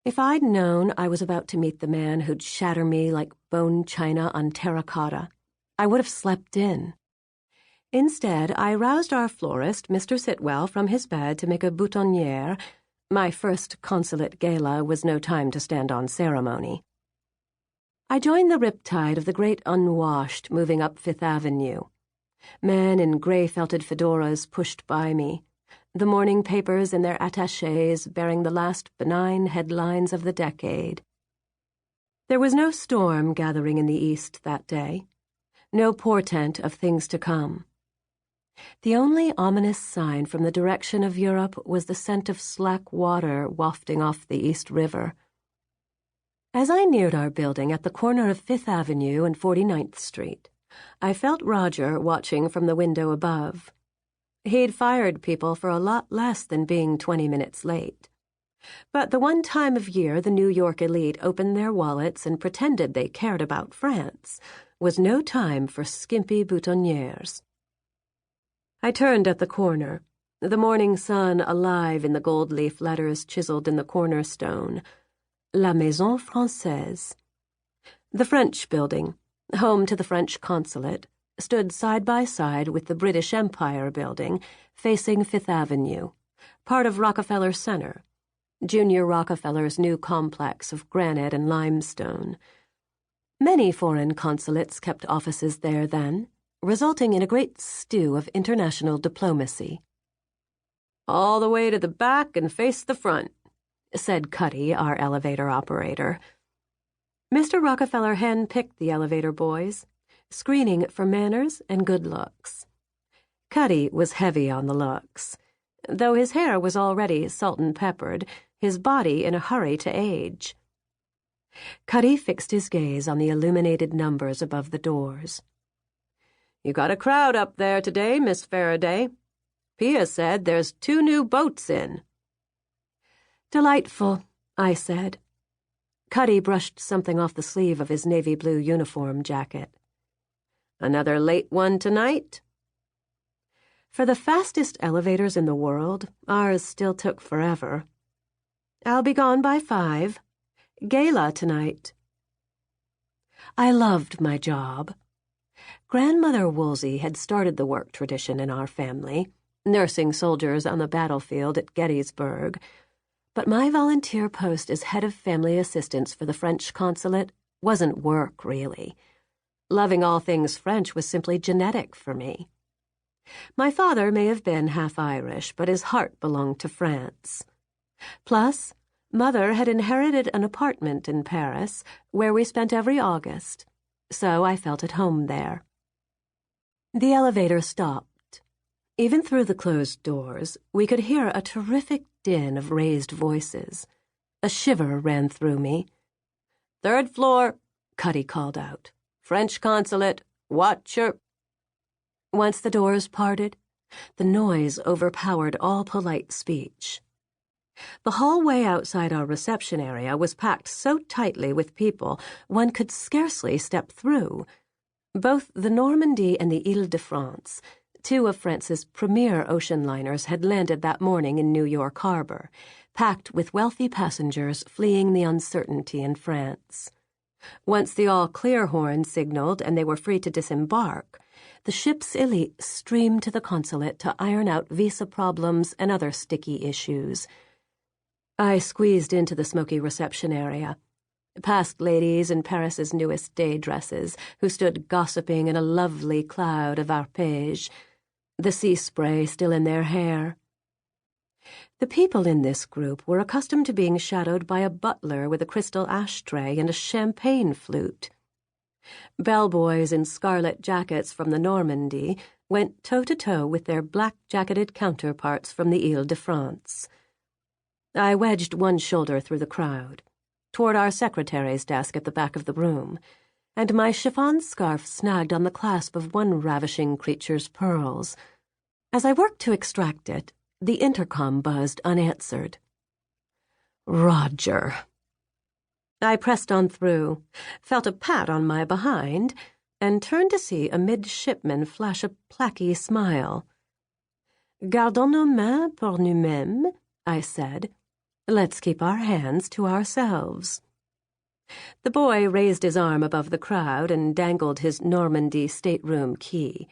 If I'd known I was about to meet the man who'd shatter me like bone china on terracotta, I would have slept in. Instead, I roused our florist, Mr. Sitwell, from his bed to make a boutonniere. My first consulate gala was no time to stand on ceremony. I joined the riptide of the great unwashed moving up Fifth Avenue. Men in gray felted fedoras pushed by me, the morning papers in their attachés bearing the last benign headlines of the decade. There was no storm gathering in the east that day, no portent of things to come. The only ominous sign from the direction of Europe was the scent of slack water wafting off the East River. As I neared our building at the corner of Fifth Avenue and 49th Street, I felt Roger watching from the window above. He'd fired people for a lot less than being 20 minutes late. But the one time of year the New York elite opened their wallets and pretended they cared about France was no time for skimpy boutonnieres. I turned at the corner, the morning sun alive in the gold leaf letters chiseled in the cornerstone. La Maison Française. The French building, home to the French consulate, stood side by side with the British Empire building, facing Fifth Avenue, part of Rockefeller Center, Junior Rockefeller's new complex of granite and limestone. Many foreign consulates kept offices there then, resulting in a great stew of international diplomacy. "All the way to the back and face the front," said Cuddy, our elevator operator. Mr. Rockefeller hand-picked the elevator boys, screening for manners and good looks. Cuddy was heavy on the looks. Though his hair was already salt and peppered, his body in a hurry to age. Cuddy fixed his gaze on the illuminated numbers above the doors. "You got a crowd up there today, Miss Ferriday. Pia said there's 2 new boats in." "Delightful," I said. Cuddy brushed something off the sleeve of his navy blue uniform jacket. "Another late one tonight?" For the fastest elevators in the world, ours still took forever. "I'll be gone by 5. Gala tonight." I loved my job. Grandmother Woolsey had started the work tradition in our family, nursing soldiers on the battlefield at Gettysburg, but my volunteer post as head of family assistance for the French consulate wasn't work, really. Loving all things French was simply genetic for me. My father may have been half Irish, but his heart belonged to France. Plus, Mother had inherited an apartment in Paris where we spent every August, so I felt at home there. The elevator stopped. Even through the closed doors, we could hear a terrific din of raised voices. A shiver ran through me. "3rd floor," Cuddy called out. "French consulate. Watch your—" Once the doors parted, the noise overpowered all polite speech. The hallway outside our reception area was packed so tightly with people one could scarcely step through. Both the Normandie and the Ile-de-France, 2 of France's premier ocean liners, had landed that morning in New York Harbor, packed with wealthy passengers fleeing the uncertainty in France. Once the all-clear horn signaled and they were free to disembark, the ship's elite streamed to the consulate to iron out visa problems and other sticky issues. I squeezed into the smoky reception area, past ladies in Paris's newest day dresses who stood gossiping in a lovely cloud of arpège, the sea spray still in their hair. The people in this group were accustomed to being shadowed by a butler with a crystal ashtray and a champagne flute. Bellboys in scarlet jackets from the Normandie went toe-to-toe with their black-jacketed counterparts from the Ile-de-France. I wedged one shoulder through the crowd, toward our secretary's desk at the back of the room, and my chiffon scarf snagged on the clasp of one ravishing creature's pearls. As I worked to extract it, the intercom buzzed unanswered. "Roger." I pressed on through, felt a pat on my behind, and turned to see a midshipman flash a placky smile. "Gardons nos mains pour nous-mêmes," I said. Let's keep our hands to ourselves." The boy raised his arm above the crowd and dangled his Normandy stateroom key.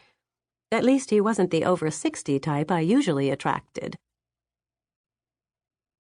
At least he wasn't the over-60 type I usually attracted.